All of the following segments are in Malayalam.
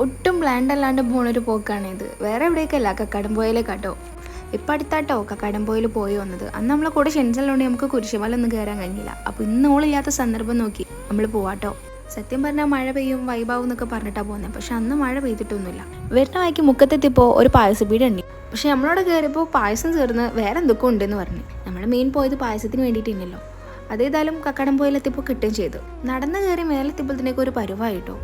ഒട്ടും പ്ലാൻഡ് അല്ലാണ്ട് പോണൊരു പോക്കാണിത്. വേറെ എവിടേക്കല്ല, കക്കാടംപൊയിലേക്കാട്ടോ. ഇപ്പം അടുത്താട്ടോ കക്കാടംപൊയിൽ പോയി വന്നത്. അന്ന് നമ്മളെ കൂടെ ക്ഷണിച്ചല്ലോണ്ട് നമുക്ക് കുരിശുമല ഒന്നും കയറാൻ കഴിഞ്ഞില്ല. അപ്പോൾ ഇന്ന് ഓളില്ലാത്ത സന്ദർഭം നോക്കി നമ്മൾ പോവാട്ടോ. സത്യം പറഞ്ഞാൽ മഴ പെയ്യും വൈബാവും എന്നൊക്കെ പറഞ്ഞിട്ടാണ് പോകുന്നത്. പക്ഷെ അന്ന് മഴ പെയ്തിട്ടൊന്നുമില്ല. വരുന്ന വഴിക്ക് മുക്കത്തെത്തിയപ്പോൾ ഒരു പായസപ്പീട് ഉണ്ട്. പക്ഷെ നമ്മളോട് കയറിയപ്പോൾ പായസം തീർന്ന് വേറെ എന്തൊക്കെ ഉണ്ടെന്ന് പറഞ്ഞു. നമ്മൾ മെയിൻ പോയത് പായസത്തിന് വേണ്ടിയിട്ടില്ലല്ലോ. അതേതായാലും കക്കാടംപൊയിലെത്തിയപ്പോൾ കിട്ടുകയും ചെയ്തു. നടന്ന് കയറി മേലെത്തിയപ്പോഴത്തേക്ക് ഒരു പരുവായിട്ടോ.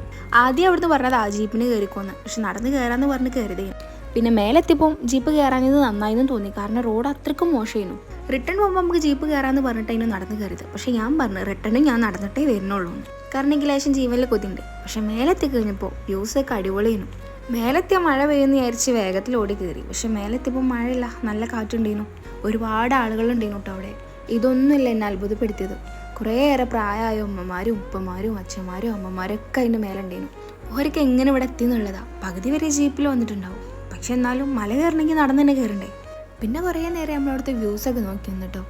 ആദ്യം അവിടുന്ന് പറഞ്ഞത് ആ ജീപ്പിന് കയറിക്കോന്ന്. പക്ഷെ നടന്ന് കയറാമെന്ന് പറഞ്ഞ് കയറിയതേ. പിന്നെ മേലെത്തിയപ്പോൾ ജീപ്പ് കയറാഞ്ഞത് നന്നായെന്ന് തോന്നി. കാരണം റോഡ് അത്രയ്ക്കും മോശമായിരുന്നു. റിട്ടേൺ പോകുമ്പോൾ നമുക്ക് ജീപ്പ് കയറാമെന്ന് പറഞ്ഞിട്ട് അതിന് നടന്ന് കയറിയത്. പക്ഷെ ഞാൻ പറഞ്ഞു റിട്ടേണും ഞാൻ നടന്നിട്ടേ വരുന്നുള്ളൂ. കാരണം എനിക്ക് ലേശം ജീവനിൽ കൊതിയുണ്ട്. പക്ഷെ മേലെത്തി കഴിഞ്ഞപ്പോൾ വ്യൂസൊക്കെ അടിപൊളിയായിരുന്നു. മേലെത്തിയ മഴ പെയ്യുമെന്ന് വിചാരിച്ച് വേഗത്തിൽ ഓടി കയറി. പക്ഷെ മേലെത്തിയപ്പോൾ മഴയില്ല, നല്ല കാറ്റുണ്ടായിരുന്നു. ഒരുപാട് ആളുകളുണ്ടായിരുന്നു കേട്ടോ അവിടെ. ഇതൊന്നുമില്ല എന്നെ അത്ഭുതപ്പെടുത്തിയത്. കുറേയേറെ പ്രായമായ ഉമ്മമാരും ഉപ്പമാരും അച്ഛന്മാരും അമ്മമാരും ഒക്കെ അതിൻ്റെ മേലുണ്ടായിരുന്നു. ഓരൊക്കെ എങ്ങനെ ഇവിടെ എത്തി എന്നുള്ളതാണ്. പകുതി വരെ ജീപ്പിൽ വന്നിട്ടുണ്ടാവും. പക്ഷെ എന്നാലും മല കയറണമെങ്കിൽ നടന്ന് തന്നെ കയറണ്ടേ. പിന്നെ കുറേ നേരം നമ്മളവിടുത്തെ വ്യൂസൊക്കെ നോക്കി നിന്നിട്ടോ.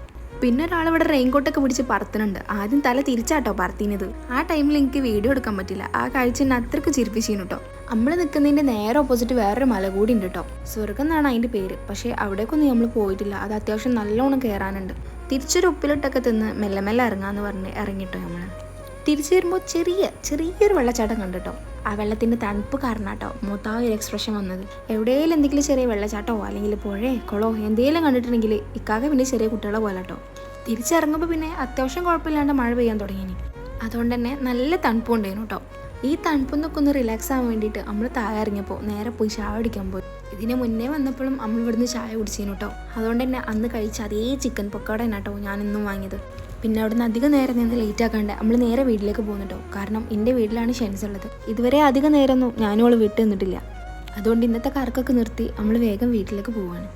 പിന്നെ ഒരാളിവിടെ റെയിൻകോട്ടൊക്കെ പിടിച്ച് പറത്തുന്നുണ്ട്. ആദ്യം തല തിരിച്ചാട്ടോ പറത്തിനത്. ആ ടൈമിൽ എനിക്ക് വീഡിയോ എടുക്കാൻ പറ്റില്ല. ആ കാഴ്ച എന്നെ അത്രയ്ക്ക് ചിരിപ്പിച്ചിരുന്നു കേട്ടോ. നമ്മൾ നിൽക്കുന്നതിൻ്റെ നേരെ ഓപ്പോസിറ്റ് വേറൊരു മല കൂടി ഉണ്ട് കേട്ടോ. സ്വർഗം എന്നാണ് അതിൻ്റെ പേര്. പക്ഷേ അവിടേക്കൊന്നും നമ്മൾ പോയിട്ടില്ല. അത് അത്യാവശ്യം നല്ലോണം കയറാനുണ്ട്. തിരിച്ചൊരു ഉപ്പിലിട്ടൊക്കെ തിന്ന് മെല്ലെ മെല്ലെ ഇറങ്ങാമെന്ന് പറഞ്ഞ് ഇറങ്ങിട്ടോ നമ്മൾ. തിരിച്ചു വരുമ്പോൾ ചെറിയൊരു വെള്ളച്ചാട്ടം കണ്ടിട്ടോ. ആ വെള്ളത്തിൻ്റെ തണുപ്പ് കാരണാട്ടോ മൊത്തം ഒരു എക്സ്പ്രഷൻ വന്നത്. എവിടെയെങ്കിലും എന്തെങ്കിലും ചെറിയ വെള്ളച്ചാട്ടമോ അല്ലെങ്കിൽ പുഴയോ കുളമോ എന്തെങ്കിലും കണ്ടിട്ടുണ്ടെങ്കിൽ ഇക്കാകെ പിന്നെ ചെറിയ കുട്ടികളെ പോലെ കേട്ടോ. തിരിച്ചിറങ്ങുമ്പോൾ പിന്നെ അത്യാവശ്യം കുഴപ്പമില്ലാണ്ട് മഴ പെയ്യാൻ തുടങ്ങി. അതുകൊണ്ട് തന്നെ നല്ല തണുപ്പും ഉണ്ടായിരുന്നു കേട്ടോ. ഈ തണുപ്പൊന്നൊക്കെ ഒന്ന് റിലാക്സ് ആവാൻ വേണ്ടിയിട്ട് നമ്മൾ താഴെ ഇറങ്ങിയപ്പോൾ നേരെ പോയി ചായ കുടിക്കാൻ പോയി. ഇതിന് മുന്നേ വന്നപ്പോഴും നമ്മൾ ഇവിടുന്ന് ചായ കുടിച്ചിരുന്നു കേട്ടോ. അതുകൊണ്ട് തന്നെ അന്ന് കഴിച്ച അതേ ചിക്കൻ പൊക്കോട തന്നെ കേട്ടോ ഞാൻ ഇന്നും വാങ്ങിയത്. പിന്നെ അവിടെ നിന്ന് അധികം നേരം നിന്ന് ലേറ്റ് ആക്കാണ്ട് നമ്മൾ നേരെ വീട്ടിലേക്ക് പോകുന്നുണ്ടോ. കാരണം എൻ്റെ വീട്ടിലാണ് ഷെൻസ് ഉള്ളത്. ഇതുവരെ അധികം നേരമൊന്നും ഞാനും അവൾ വിട്ട് നിന്നിട്ടില്ല. അതുകൊണ്ട് ഇന്നത്തെ കറക്കൊക്കെ നിർത്തി നമ്മൾ വേഗം വീട്ടിലേക്ക് പോവാണ്.